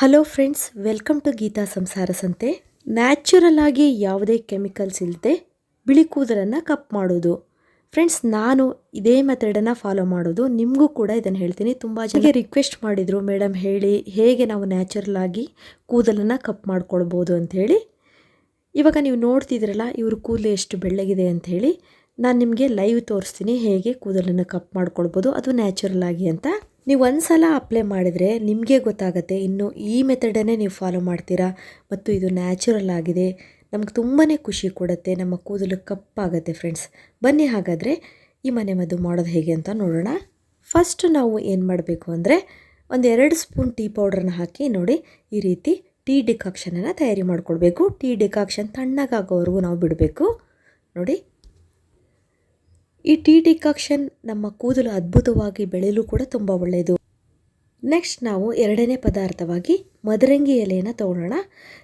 Hello friends, welcome to Geetha ಸಂಸಾರ ಸಂತೆ. Natural ಆಗಿ ಯಾವುದೇ ಕೆಮಿಕಲ್ಸ್ ಇಲ್ಲದೆ ಬಿಳಿ ಕೂದಲನ್ನು ಕಪ್ ಮಾಡೋದು. ಫ್ರೆಂಡ್ಸ್, ನಾನು ಇದೇ ಮೆಥಡನ್ನು ಫಾಲೋ ಮಾಡೋದು. ನಿಮಗೂ ಕೂಡ ಇದನ್ನು ಹೇಳ್ತೀನಿ. ತುಂಬ ಜನ ರಿಕ್ವೆಸ್ಟ್ ಮಾಡಿದರು, ಮೇಡಮ್ ಹೇಳಿ ಹೇಗೆ ನಾವು ನ್ಯಾಚುರಲ್ ಆಗಿ ಕೂದಲನ್ನು ಕಪ್ ಮಾಡ್ಕೊಳ್ಬೋದು ಅಂಥೇಳಿ. ಇವಾಗ ನೀವು ನೋಡ್ತಿದ್ರಲ್ಲ, ಇವ್ರ ಕೂದಲು ಎಷ್ಟು ಬೆಳ್ಳಗಿದೆ ಅಂಥೇಳಿ. ನಾನು ನಿಮಗೆ ಲೈವ್ ತೋರಿಸ್ತೀನಿ ಹೇಗೆ ಕೂದಲನ್ನು ಕಪ್ ಮಾಡ್ಕೊಳ್ಬೋದು, ಅದು ನ್ಯಾಚುರಲ್ ಆಗಿ ಅಂತ. ನೀವು ಒಂದು ಸಲ ಅಪ್ಲೈ ಮಾಡಿದರೆ ನಿಮಗೆ ಗೊತ್ತಾಗುತ್ತೆ, ಇನ್ನು ಈ ಮೆಥಡನ್ನೇ ನೀವು ಫಾಲೋ ಮಾಡ್ತೀರಾ ಮತ್ತು ಇದು ನ್ಯಾಚುರಲ್ ಆಗಿದೆ, ನಮ್ಗೆ ತುಂಬಾ ಖುಷಿ ಕೊಡುತ್ತೆ, ನಮ್ಮ ಕೂದಲು ಕಪ್ಪಾಗುತ್ತೆ. ಫ್ರೆಂಡ್ಸ್, ಬನ್ನಿ ಹಾಗಾದರೆ ಈ ಮನೆ ಮದ್ದು ಮಾಡೋದು ಹೇಗೆ ಅಂತ ನೋಡೋಣ. ಫಸ್ಟ್ ನಾವು ಏನು ಮಾಡಬೇಕು ಅಂದರೆ, ಒಂದು 2 ಸ್ಪೂನ್ ಟೀ ಪೌಡ್ರನ್ನ ಹಾಕಿ ನೋಡಿ, ಈ ರೀತಿ ಟೀ ಡಿಕಾಕ್ಷನನ್ನು ತಯಾರಿ ಮಾಡ್ಕೊಳ್ಬೇಕು. ಟೀ ಡಿಕಾಕ್ಷನ್ ತಣ್ಣಗಾಗೋವರೆಗೂ ನಾವು ಬಿಡಬೇಕು. ನೋಡಿ, ಈ ಟೀ ಡಿಕಾಕ್ಷನ್ ನಮ್ಮ ಕೂದಲು ಅದ್ಭುತವಾಗಿ ಬೆಳೆಯಲು ಕೂಡ ತುಂಬ ಒಳ್ಳೆಯದು. ನೆಕ್ಸ್ಟ್ ನಾವು ಎರಡನೇ ಪದಾರ್ಥವಾಗಿ ಮದರಂಗಿ ಎಲೆಯನ್ನು ತೊಗೊಳ್ಳೋಣ.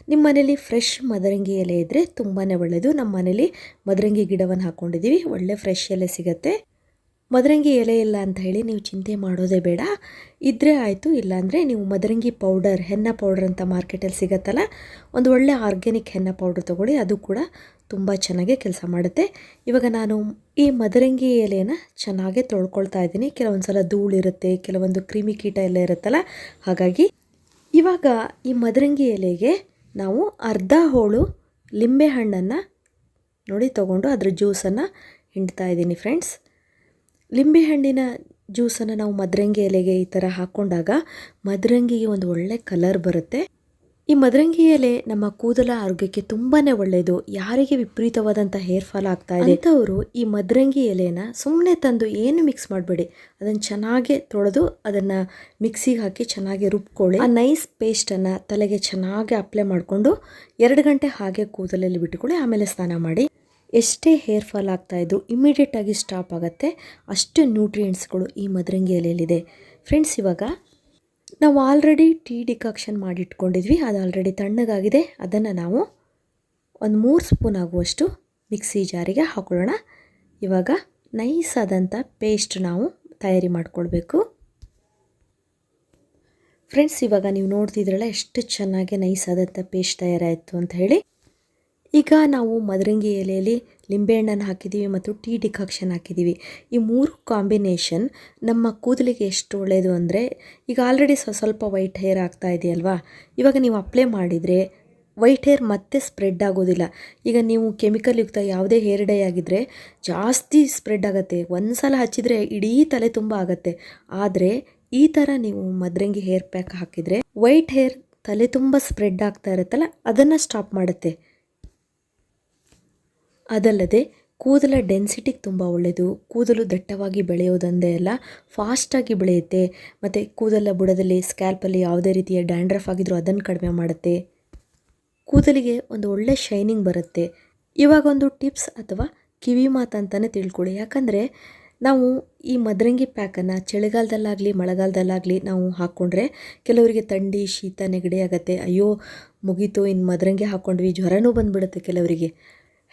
ನಿಮ್ಮ ಮನೇಲಿ ಫ್ರೆಶ್ ಮದರಂಗಿ ಎಲೆ ಇದ್ದರೆ ತುಂಬಾ ಒಳ್ಳೆಯದು. ನಮ್ಮ ಮನೇಲಿ ಮದರಂಗಿ ಗಿಡವನ್ನು ಹಾಕ್ಕೊಂಡಿದ್ದೀವಿ, ಒಳ್ಳೆ ಫ್ರೆಶ್ ಎಲೆ ಸಿಗುತ್ತೆ. ಮದರಂಗಿ ಎಲೆ ಇಲ್ಲ ಅಂತ ಹೇಳಿ ನೀವು ಚಿಂತೆ ಮಾಡೋದೇ ಬೇಡ. ಇದ್ದರೆ ಆಯಿತು, ಇಲ್ಲಾಂದರೆ ನೀವು ಮದರಂಗಿ ಪೌಡರ್, ಹೆನ್ನ ಪೌಡರ್ ಅಂತ ಮಾರ್ಕೆಟಲ್ಲಿ ಸಿಗುತ್ತಲ್ಲ, ಒಂದು ಒಳ್ಳೆ ಆರ್ಗ್ಯಾನಿಕ್ ಹೆನ್ನ ಪೌಡರ್ ತೊಗೊಳ್ಳಿ, ಅದು ಕೂಡ ತುಂಬ ಚೆನ್ನಾಗಿ ಕೆಲಸ ಮಾಡುತ್ತೆ. ಇವಾಗ ನಾನು ಈ ಮದರಂಗಿ ಎಲೆಯನ್ನು ಚೆನ್ನಾಗಿ ತೊಳ್ಕೊಳ್ತಾ ಇದ್ದೀನಿ. ಕೆಲವೊಂದು ಸಲ ಧೂಳಿರುತ್ತೆ, ಕೆಲವೊಂದು ಕ್ರಿಮಿಕೀಟ ಎಲ್ಲ ಇರುತ್ತಲ್ಲ, ಹಾಗಾಗಿ ಇವಾಗ ಈ ಮದರಂಗಿ ಎಲೆಗೆ ನಾವು ಅರ್ಧ ಹೋಳು ಲಿಂಬೆ ಹಣ್ಣನ್ನು ನೋಡಿ ತೊಗೊಂಡು ಅದರ ಜ್ಯೂಸನ್ನು ಹಿಂಡ್ತಾ ಇದ್ದೀನಿ. ಫ್ರೆಂಡ್ಸ್, ಲಿಂಬೆಹಣ್ಣಿನ ಜ್ಯೂಸನ್ನು ನಾವು ಮದರಂಗಿ ಎಲೆಗೆ ಈ ಥರ ಹಾಕ್ಕೊಂಡಾಗ ಮದರಂಗಿಗೆ ಒಂದು ಒಳ್ಳೆ ಕಲರ್ ಬರುತ್ತೆ. ಈ ಮದರಂಗಿ ಎಲೆ ನಮ್ಮ ಕೂದಲ ಆರೋಗ್ಯಕ್ಕೆ ತುಂಬಾ ಒಳ್ಳೆಯದು. ಯಾರಿಗೆ ವಿಪರೀತವಾದಂಥ ಹೇರ್ ಫಾಲ್ ಆಗ್ತಾ ಇದೆ ಅಂಥವರು ಈ ಮದರಂಗಿ ಎಲೆನ ಸುಮ್ಮನೆ ತಂದು ಏನು ಮಿಕ್ಸ್ ಮಾಡಬೇಡಿ, ಅದನ್ನು ಚೆನ್ನಾಗಿ ತೊಳೆದು ಅದನ್ನು ಮಿಕ್ಸಿಗೆ ಹಾಕಿ ಚೆನ್ನಾಗಿ ರುಬ್ಕೊಳ್ಳಿ. ಆ ನೈಸ್ ಪೇಸ್ಟನ್ನು ತಲೆಗೆ ಚೆನ್ನಾಗಿ ಅಪ್ಲೈ ಮಾಡಿಕೊಂಡು 2 ಗಂಟೆ ಹಾಗೆ ಕೂದಲಲ್ಲಿ ಬಿಟ್ಟುಕೊಳ್ಳಿ. ಆಮೇಲೆ ಸ್ನಾನ ಮಾಡಿ. ಎಷ್ಟೇ ಹೇರ್ ಫಾಲ್ ಆಗ್ತಾಯಿದ್ರು ಇಮಿಡಿಯೇಟಾಗಿ ಸ್ಟಾಪ್ ಆಗುತ್ತೆ. ಅಷ್ಟು ನ್ಯೂಟ್ರಿಯೆಂಟ್ಸ್ಗಳು ಈ ಮದರಂಗಿ ಎಲೆಯಲ್ಲಿದೆ. ಫ್ರೆಂಡ್ಸ್, ಇವಾಗ ನಾವು ಆಲ್ರೆಡಿ ಟೀ ಡಿಕಾಕ್ಷನ್ ಮಾಡಿಟ್ಕೊಂಡಿದ್ವಿ, ಅದು ಆಲ್ರೆಡಿ ತಣ್ಣಗಾಗಿದೆ. ಅದನ್ನು ನಾವು ಒಂದು 3 ಸ್ಪೂನ್ ಆಗುವಷ್ಟು ಮಿಕ್ಸಿ ಜಾರಿಗೆ ಹಾಕೊಳ್ಳೋಣ. ಇವಾಗ ನೈಸ್ ಆದಂಥ ಪೇಸ್ಟ್ ನಾವು ತಯಾರಿ ಮಾಡಿಕೊಳ್ಬೇಕು. ಫ್ರೆಂಡ್ಸ್, ಇವಾಗ ನೀವು ನೋಡ್ತಿದ್ರಲ್ಲ ಎಷ್ಟು ಚೆನ್ನಾಗಿ ನೈಸ್ ಆದಂಥ ಪೇಸ್ಟ್ ತಯಾರಾಯಿತು ಅಂತ ಹೇಳಿ. ಈಗ ನಾವು ಮದರಂಗಿ ಎಲೆಯಲ್ಲಿ ಲಿಂಬೆಹಣ್ಣನ್ನು ಹಾಕಿದ್ದೀವಿ ಮತ್ತು ಟೀ ಡಿಕಾಕ್ಷನ್ ಹಾಕಿದ್ದೀವಿ. ಈ 3 ಕಾಂಬಿನೇಷನ್ ನಮ್ಮ ಕೂದಲಿಗೆ ಎಷ್ಟು ಒಳ್ಳೆಯದು ಅಂದರೆ, ಈಗ ಆಲ್ರೆಡಿ ಸ್ವಲ್ಪ ವೈಟ್ ಹೇರ್ ಆಗ್ತಾ ಇದೆಯಲ್ವಾ, ಇವಾಗ ನೀವು ಅಪ್ಲೈ ಮಾಡಿದರೆ ವೈಟ್ ಹೇರ್ ಮತ್ತೆ ಸ್ಪ್ರೆಡ್ ಆಗೋದಿಲ್ಲ. ಈಗ ನೀವು ಕೆಮಿಕಲ್ ಯುಕ್ತ ಯಾವುದೇ ಹೇರ್ ಡೈ ಆಗಿದ್ದರೆ ಜಾಸ್ತಿ ಸ್ಪ್ರೆಡ್ ಆಗುತ್ತೆ. ಒಂದು ಸಲ ಹಚ್ಚಿದರೆ ಇಡೀ ತಲೆ ತುಂಬ ಆಗುತ್ತೆ. ಆದರೆ ಈ ಥರ ನೀವು ಮದರಂಗಿ ಹೇರ್ ಪ್ಯಾಕ್ ಹಾಕಿದರೆ ವೈಟ್ ಹೇರ್ ತಲೆ ತುಂಬ ಸ್ಪ್ರೆಡ್ ಆಗ್ತಾ ಇರುತ್ತಲ್ಲ, ಅದನ್ನು ಸ್ಟಾಪ್ ಮಾಡುತ್ತೆ. ಅದಲ್ಲದೆ ಕೂದಲ ಡೆನ್ಸಿಟಿಗೆ ತುಂಬ ಒಳ್ಳೆಯದು. ಕೂದಲು ದಟ್ಟವಾಗಿ ಬೆಳೆಯೋದಂದೇ ಅಲ್ಲ, ಫಾಸ್ಟಾಗಿ ಬೆಳೆಯುತ್ತೆ. ಮತ್ತು ಕೂದಲ ಬುಡದಲ್ಲಿ, ಸ್ಕ್ಯಾಲ್ಪಲ್ಲಿ ಯಾವುದೇ ರೀತಿಯ ಡ್ಯಾಂಡ್ರಫ್ ಆಗಿದ್ರೂ ಅದನ್ನು ಕಡಿಮೆ ಮಾಡುತ್ತೆ. ಕೂದಲಿಗೆ ಒಂದು ಒಳ್ಳೆ ಶೈನಿಂಗ್ ಬರುತ್ತೆ. ಇವಾಗ ಒಂದು ಟಿಪ್ಸ್ ಅಥವಾ ಕಿವಿ ಮಾತು ಅಂತಲೇ ತಿಳ್ಕೊಳ್ಳಿ. ಯಾಕಂದರೆ ನಾವು ಈ ಮದರಂಗಿ ಪ್ಯಾಕನ್ನು ಚಳಿಗಾಲದಲ್ಲಾಗಲಿ ಮಳೆಗಾಲದಲ್ಲಾಗಲಿ ನಾವು ಹಾಕ್ಕೊಂಡ್ರೆ ಕೆಲವರಿಗೆ ಥಂಡಿ, ಶೀತ, ನೆಗಡಿ ಆಗುತ್ತೆ. ಅಯ್ಯೋ ಮುಗೀತು, ಇನ್ನು ಮದರಂಗಿ ಹಾಕ್ಕೊಂಡ್ವಿ, ಜ್ವರನೂ ಬಂದುಬಿಡುತ್ತೆ ಕೆಲವರಿಗೆ.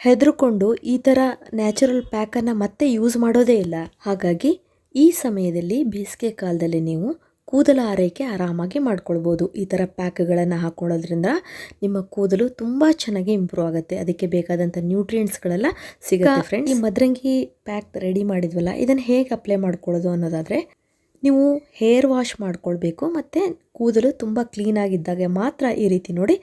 ಹೆದರ್ಕೊಂಡು ಈ ಥರ ನ್ಯಾಚುರಲ್ ಪ್ಯಾಕನ್ನು ಮತ್ತೆ ಯೂಸ್ ಮಾಡೋದೇ ಇಲ್ಲ. ಹಾಗಾಗಿ ಈ ಸಮಯದಲ್ಲಿ, ಬೇಸಿಗೆ ಕಾಲದಲ್ಲಿ ನೀವು ಕೂದಲ ಆರೈಕೆ ಆರಾಮಾಗಿ ಮಾಡ್ಕೊಳ್ಬೋದು. ಈ ಥರ ಪ್ಯಾಕ್ಗಳನ್ನು ಹಾಕ್ಕೊಳ್ಳೋದ್ರಿಂದ ನಿಮ್ಮ ಕೂದಲು ತುಂಬ ಚೆನ್ನಾಗಿ ಇಂಪ್ರೂವ್ ಆಗುತ್ತೆ. ಅದಕ್ಕೆ ಬೇಕಾದಂಥ ನ್ಯೂಟ್ರಿಯೆಂಟ್ಸ್ಗಳೆಲ್ಲ ಸಿಗುತ್ತೆ. ಫ್ರೆಂಡ್ಸ್, ಈ ಮದರಂಗಿ ಪ್ಯಾಕ್ ರೆಡಿ ಮಾಡಿದ್ವಲ್ಲ, ಇದನ್ನು ಹೇಗೆ ಅಪ್ಲೈ ಮಾಡ್ಕೊಳ್ಳೋದು ಅನ್ನೋದಾದರೆ, ನೀವು ಹೇರ್ ವಾಶ್ ಮಾಡ್ಕೊಳ್ಬೇಕು ಮತ್ತು ಕೂದಲು ತುಂಬ ಕ್ಲೀನಾಗಿದ್ದಾಗ ಮಾತ್ರ ಈ ರೀತಿ ನೋಡಿ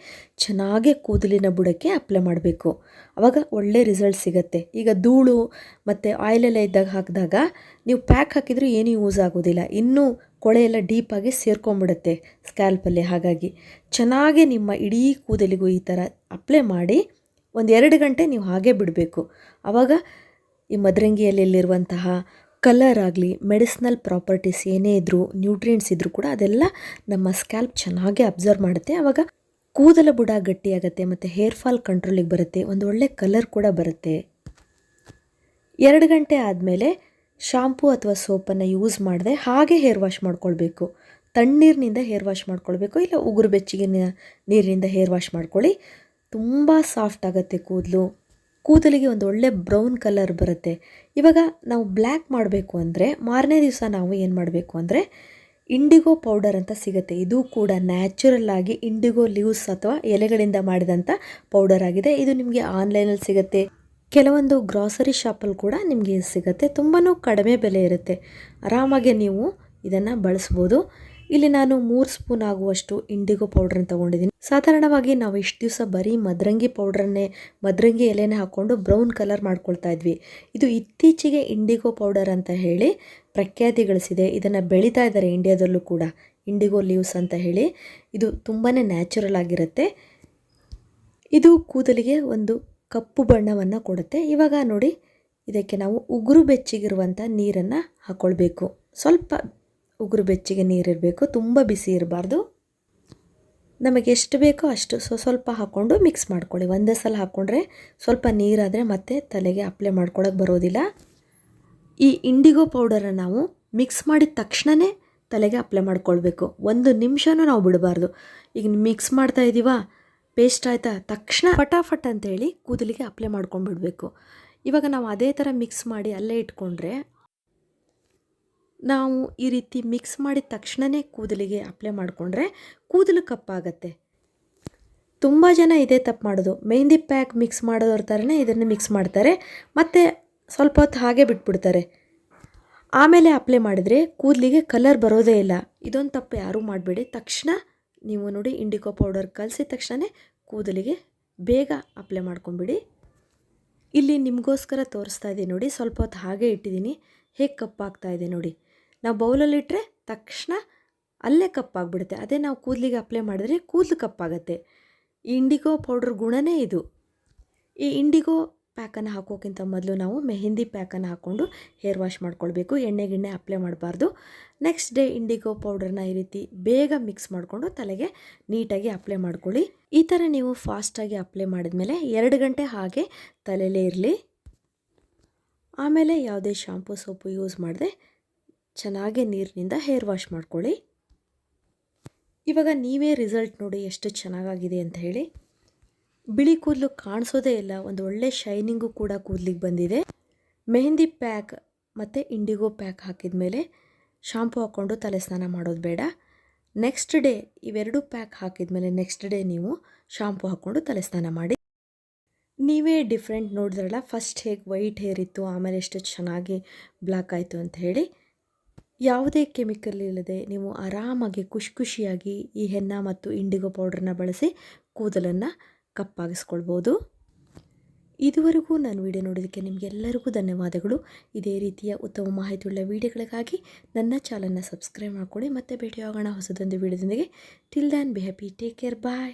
ಚೆನ್ನಾಗಿ ಕೂದಲಿನ ಬುಡಕ್ಕೆ ಅಪ್ಲೈ ಮಾಡಬೇಕು. ಆವಾಗ ಒಳ್ಳೆ ರಿಸಲ್ಟ್ ಸಿಗುತ್ತೆ. ಈಗ ಧೂಳು ಮತ್ತು ಆಯಿಲೆಲ್ಲ ಇದ್ದಾಗ ಹಾಕಿದಾಗ ನೀವು ಪ್ಯಾಕ್ ಹಾಕಿದರೂ ಏನೂ ಯೂಸ್ ಆಗೋದಿಲ್ಲ, ಇನ್ನೂ ಕೊಳೆಯೆಲ್ಲ ಡೀಪಾಗಿ ಸೇರ್ಕೊಂಡ್ಬಿಡುತ್ತೆ ಸ್ಕ್ಯಾಲ್ಪಲ್ಲಿ. ಹಾಗಾಗಿ ಚೆನ್ನಾಗಿ ನಿಮ್ಮ ಇಡೀ ಕೂದಲಿಗೂ ಈ ಥರ ಅಪ್ಲೈ ಮಾಡಿ ಒಂದು 2 ಗಂಟೆ ನೀವು ಹಾಗೆ ಬಿಡಬೇಕು. ಆವಾಗ ಈ ಮದರಂಗಿಯಲ್ಲಿರುವಂತಹ ಕಲರ್ ಆಗಲಿ, ಮೆಡಿಸಿನಲ್ ಪ್ರಾಪರ್ಟೀಸ್ ಏನೇ ಇದ್ದರೂ, ನ್ಯೂಟ್ರಿಯೆಂಟ್ಸ್ ಇದ್ದರೂ ಕೂಡ ಅದೆಲ್ಲ ನಮ್ಮ ಸ್ಕ್ಯಾಲ್ಪ್ ಚೆನ್ನಾಗಿ ಅಬ್ಸರ್ವ್ ಮಾಡುತ್ತೆ. ಆವಾಗ ಕೂದಲ ಬುಡ ಗಟ್ಟಿಯಾಗುತ್ತೆ ಮತ್ತು ಹೇರ್ ಫಾಲ್ ಕಂಟ್ರೋಲಿಗೆ ಬರುತ್ತೆ. ಒಂದು ಒಳ್ಳೆ ಕಲರ್ ಕೂಡ ಬರುತ್ತೆ. 2 ಗಂಟೆ ಆದಮೇಲೆ ಶಾಂಪೂ ಅಥವಾ ಸೋಪನ್ನು ಯೂಸ್ ಮಾಡದೆ ಹಾಗೆ ಹೇರ್ ವಾಶ್ ಮಾಡ್ಕೊಳ್ಬೇಕು. ತಣ್ಣೀರಿನಿಂದ ಹೇರ್ ವಾಶ್ ಮಾಡ್ಕೊಳ್ಬೇಕು, ಇಲ್ಲ ಉಗುರು ಬೆಚ್ಚಗೆ ನೀರಿನಿಂದ ಹೇರ್ ವಾಶ್ ಮಾಡ್ಕೊಳ್ಳಿ. ತುಂಬ ಸಾಫ್ಟ್ ಆಗುತ್ತೆ ಕೂದಲಿಗೆ ಒಂದು ಒಳ್ಳೆ ಬ್ರೌನ್ ಕಲರ್ ಬರುತ್ತೆ. ಇವಾಗ ನಾವು ಬ್ಲ್ಯಾಕ್ ಮಾಡಬೇಕು ಅಂದರೆ ಮಾರನೇ ದಿವಸ ನಾವು ಏನು ಮಾಡಬೇಕು ಅಂದರೆ, ಇಂಡಿಗೋ ಪೌಡರ್ ಅಂತ ಸಿಗುತ್ತೆ. ಇದು ಕೂಡ ನ್ಯಾಚುರಲ್ ಆಗಿ ಇಂಡಿಗೋ ಲೀವ್ಸ್ ಅಥವಾ ಎಲೆಗಳಿಂದ ಮಾಡಿದಂಥ ಪೌಡರ್ ಆಗಿದೆ. ಇದು ನಿಮಗೆ ಆನ್ಲೈನಲ್ಲಿ ಸಿಗುತ್ತೆ, ಕೆಲವೊಂದು ಗ್ರಾಸರಿ ಶಾಪಲ್ಲಿ ಕೂಡ ನಿಮಗೆ ಸಿಗುತ್ತೆ. ತುಂಬಾ ಕಡಿಮೆ ಬೆಲೆ ಇರುತ್ತೆ. ಆರಾಮಾಗಿ ನೀವು ಇದನ್ನು ಬಳಸ್ಬೋದು. ಇಲ್ಲಿ ನಾನು 3 ಸ್ಪೂನ್ ಆಗುವಷ್ಟು ಇಂಡಿಗೋ ಪೌಡ್ರನ್ನ ತೊಗೊಂಡಿದ್ದೀನಿ. ಸಾಧಾರಣವಾಗಿ ನಾವು ಇಷ್ಟು ದಿವಸ ಬರೀ ಮದ್ರಂಗಿ ಎಲೆನೇ ಹಾಕ್ಕೊಂಡು ಬ್ರೌನ್ ಕಲರ್ ಮಾಡ್ಕೊಳ್ತಾ ಇದ್ವಿ. ಇದು ಇತ್ತೀಚೆಗೆ ಇಂಡಿಗೋ ಪೌಡರ್ ಅಂತ ಹೇಳಿ ಪ್ರಖ್ಯಾತಿ ಗಳಿಸಿದೆ. ಇದನ್ನು ಬೆಳೀತಾ ಇದ್ದಾರೆ ಇಂಡಿಯಾದಲ್ಲೂ ಕೂಡ, ಇಂಡಿಗೋ ಲೀವ್ಸ್ ಅಂತ ಹೇಳಿ. ಇದು ತುಂಬಾ ನ್ಯಾಚುರಲ್ ಆಗಿರುತ್ತೆ. ಇದು ಕೂದಲಿಗೆ ಒಂದು ಕಪ್ಪು ಬಣ್ಣವನ್ನು ಕೊಡುತ್ತೆ. ಇವಾಗ ನೋಡಿ, ಇದಕ್ಕೆ ನಾವು ಉಗುರು ಬೆಚ್ಚಗಿರುವಂಥ ನೀರನ್ನು ಹಾಕ್ಕೊಳ್ಬೇಕು. ಸ್ವಲ್ಪ ಉಗುರು ಬೆಚ್ಚಗೆ ನೀರಿರಬೇಕು, ತುಂಬ ಬಿಸಿ ಇರಬಾರ್ದು. ನಮಗೆ ಎಷ್ಟು ಬೇಕೋ ಅಷ್ಟು ಸ್ವಲ್ಪ ಹಾಕ್ಕೊಂಡು ಮಿಕ್ಸ್ ಮಾಡ್ಕೊಳ್ಳಿ. ಒಂದೇ ಸಲ ಹಾಕ್ಕೊಂಡ್ರೆ ಸ್ವಲ್ಪ ನೀರಾದರೆ ಮತ್ತೆ ತಲೆಗೆ ಅಪ್ಲೈ ಮಾಡ್ಕೊಳ್ಳೋಕೆ ಬರೋದಿಲ್ಲ. ಈ ಇಂಡಿಗೋ ಪೌಡರನ್ನು ನಾವು ಮಿಕ್ಸ್ ಮಾಡಿದ ತಕ್ಷಣವೇ ತಲೆಗೆ ಅಪ್ಲೈ ಮಾಡ್ಕೊಳ್ಬೇಕು. 1 ನಿಮಿಷನೂ ನಾವು ಬಿಡಬಾರ್ದು. ಈಗ ಮಿಕ್ಸ್ ಮಾಡ್ತಾ ಇದ್ದೀವಾ, ಪೇಸ್ಟ್ ಆಯಿತಾ, ತಕ್ಷಣ ಫಟಾಫಟ್ ಅಂತೇಳಿ ಕೂದಲಿಗೆ ಅಪ್ಲೈ ಮಾಡ್ಕೊಂಡ್ಬಿಡ್ಬೇಕು. ಇವಾಗ ನಾವು ಅದೇ ಥರ ಮಿಕ್ಸ್ ಮಾಡಿ ಅಲ್ಲೇ ಇಟ್ಕೊಂಡ್ರೆ, ನಾವು ಈ ರೀತಿ ಮಿಕ್ಸ್ ಮಾಡಿದ ತಕ್ಷಣವೇ ಕೂದಲಿಗೆ ಅಪ್ಲೈ ಮಾಡಿಕೊಂಡ್ರೆ ಕೂದಲು ಕಪ್ಪಾಗತ್ತೆ. ತುಂಬ ಜನ ಇದೇ ತಪ್ಪು ಮಾಡೋದು. ಮೆಹಂದಿ ಪ್ಯಾಕ್ ಮಿಕ್ಸ್ ಮಾಡೋದ್ರ ಥರನೇ ಇದನ್ನು ಮಿಕ್ಸ್ ಮಾಡ್ತಾರೆ, ಮತ್ತು ಸ್ವಲ್ಪ ಹೊತ್ತು ಹಾಗೆ ಬಿಟ್ಬಿಡ್ತಾರೆ. ಆಮೇಲೆ ಅಪ್ಲೈ ಮಾಡಿದರೆ ಕೂದಲಿಗೆ ಕಲರ್ ಬರೋದೇ ಇಲ್ಲ. ಇದೊಂದು ತಪ್ಪು ಯಾರೂ ಮಾಡಬೇಡಿ. ತಕ್ಷಣ ನೀವು ನೋಡಿ, ಇಂಡಿಗೋ ಪೌಡರ್ ಕಲಸಿದ ತಕ್ಷಣ ಕೂದಲಿಗೆ ಬೇಗ ಅಪ್ಲೈ ಮಾಡ್ಕೊಂಬಿಡಿ. ಇಲ್ಲಿ ನಿಮಗೋಸ್ಕರ ತೋರಿಸ್ತಾ ಇದ್ದೀನಿ ನೋಡಿ, ಸ್ವಲ್ಪ ಹೊತ್ತು ಹಾಗೆ ಇಟ್ಟಿದ್ದೀನಿ, ಹೇಗೆ ಕಪ್ಪಾಗ್ತಾ ಇದೆ ನೋಡಿ. ನಾವು ಬೌಲಲ್ಲಿಟ್ಟರೆ ತಕ್ಷಣ ಅಲ್ಲೇ ಕಪ್ಪಾಗ್ಬಿಡುತ್ತೆ. ಅದೇ ನಾವು ಕೂದಲಿಗೆ ಅಪ್ಲೈ ಮಾಡಿದ್ರೆ ಕೂದಲು ಕಪ್ಪಾಗತ್ತೆ. ಈ ಇಂಡಿಗೋ ಪೌಡ್ರ್ ಗುಣನೇ ಇದು. ಈ ಇಂಡಿಗೋ ಪ್ಯಾಕನ್ನು ಹಾಕೋಕ್ಕಿಂತ ಮೊದಲು ನಾವು ಮೆಹಂದಿ ಪ್ಯಾಕನ್ನು ಹಾಕ್ಕೊಂಡು ಹೇರ್ ವಾಶ್ ಮಾಡ್ಕೊಳ್ಬೇಕು. ಎಣ್ಣೆ ಅಪ್ಲೈ ಮಾಡಬಾರ್ದು. ನೆಕ್ಸ್ಟ್ ಡೇ ಇಂಡಿಗೋ ಪೌಡರ್ನ ಈ ರೀತಿ ಬೇಗ ಮಿಕ್ಸ್ ಮಾಡಿಕೊಂಡು ತಲೆಗೆ ನೀಟಾಗಿ ಅಪ್ಲೈ ಮಾಡ್ಕೊಳ್ಳಿ. ಈ ಥರ ನೀವು ಫಾಸ್ಟಾಗಿ ಅಪ್ಲೈ ಮಾಡಿದ್ಮೇಲೆ 2 ಗಂಟೆ ಹಾಗೆ ತಲೆಯಲ್ಲೇ ಇರಲಿ. ಆಮೇಲೆ ಯಾವುದೇ ಶಾಂಪೂ ಸೋಪು ಯೂಸ್ ಮಾಡದೆ ಚೆನ್ನಾಗಿ ನೀರಿನಿಂದ ಹೇರ್ ವಾಶ್ ಮಾಡ್ಕೊಳ್ಳಿ. ಇವಾಗ ನೀವೇ ರಿಸಲ್ಟ್ ನೋಡಿ ಎಷ್ಟು ಚೆನ್ನಾಗಾಗಿದೆ ಅಂತ ಹೇಳಿ. ಬಿಳಿ ಕೂದಲು ಕಾಣಿಸೋದೇ ಇಲ್ಲ, ಒಂದು ಒಳ್ಳೆ ಶೈನಿಂಗು ಕೂಡ ಕೂದಲಿಗೆ ಬಂದಿದೆ. ಮೆಹಂದಿ ಪ್ಯಾಕ್ ಮತ್ತು ಇಂಡಿಗೋ ಪ್ಯಾಕ್ ಹಾಕಿದ ಮೇಲೆ ಶಾಂಪೂ ಹಾಕ್ಕೊಂಡು ತಲೆ ಸ್ನಾನ ಮಾಡೋದು ಬೇಡ. ನೆಕ್ಸ್ಟ್ ಡೇ ಇವೆರಡು ಪ್ಯಾಕ್ ಹಾಕಿದ ಮೇಲೆ ನೆಕ್ಸ್ಟ್ ಡೇ ನೀವು ಶಾಂಪೂ ಹಾಕ್ಕೊಂಡು ತಲೆ ಸ್ನಾನ ಮಾಡಿ. ನೀವೇ ಡಿಫ್ರೆಂಟ್ ನೋಡಿದ್ರಲ್ಲ, ಫಸ್ಟ್ ಹೇಗೆ ವೈಟ್ ಹೇರ್ ಇತ್ತು, ಆಮೇಲೆ ಎಷ್ಟು ಚೆನ್ನಾಗಿ ಬ್ಲ್ಯಾಕ್ ಆಯಿತು ಅಂತ ಹೇಳಿ. ಯಾವುದೇ ಕೆಮಿಕಲ್ ಇಲ್ಲದೆ ನೀವು ಆರಾಮಾಗಿ ಖುಷಿಯಾಗಿ ಈ ಹೆನ್ನ ಮತ್ತು ಇಂಡಿಗೋ ಪೌಡ್ರನ್ನ ಬಳಸಿ ಕೂದಲನ್ನು ಕಪ್ಪಾಗಿಸ್ಕೊಳ್ಬೋದು. ಇದುವರೆಗೂ ನಾನು ವಿಡಿಯೋ ನೋಡೋದಕ್ಕೆ ನಿಮಗೆಲ್ಲರಿಗೂ ಧನ್ಯವಾದಗಳು. ಇದೇ ರೀತಿಯ ಉತ್ತಮ ಮಾಹಿತಿಯುಳ್ಳ ವಿಡಿಯೋಗಳಿಗಾಗಿ ನನ್ನ ಚಾನಲ್ನ ಸಬ್ಸ್ಕ್ರೈಬ್ ಮಾಡ್ಕೊಳ್ಳಿ. ಮತ್ತೆ ಭೇಟಿಯಾಗೋಣ ಹೊಸದೊಂದು ವಿಡಿಯೋದೊಂದಿಗೆ. Till then be happy, take care, bye.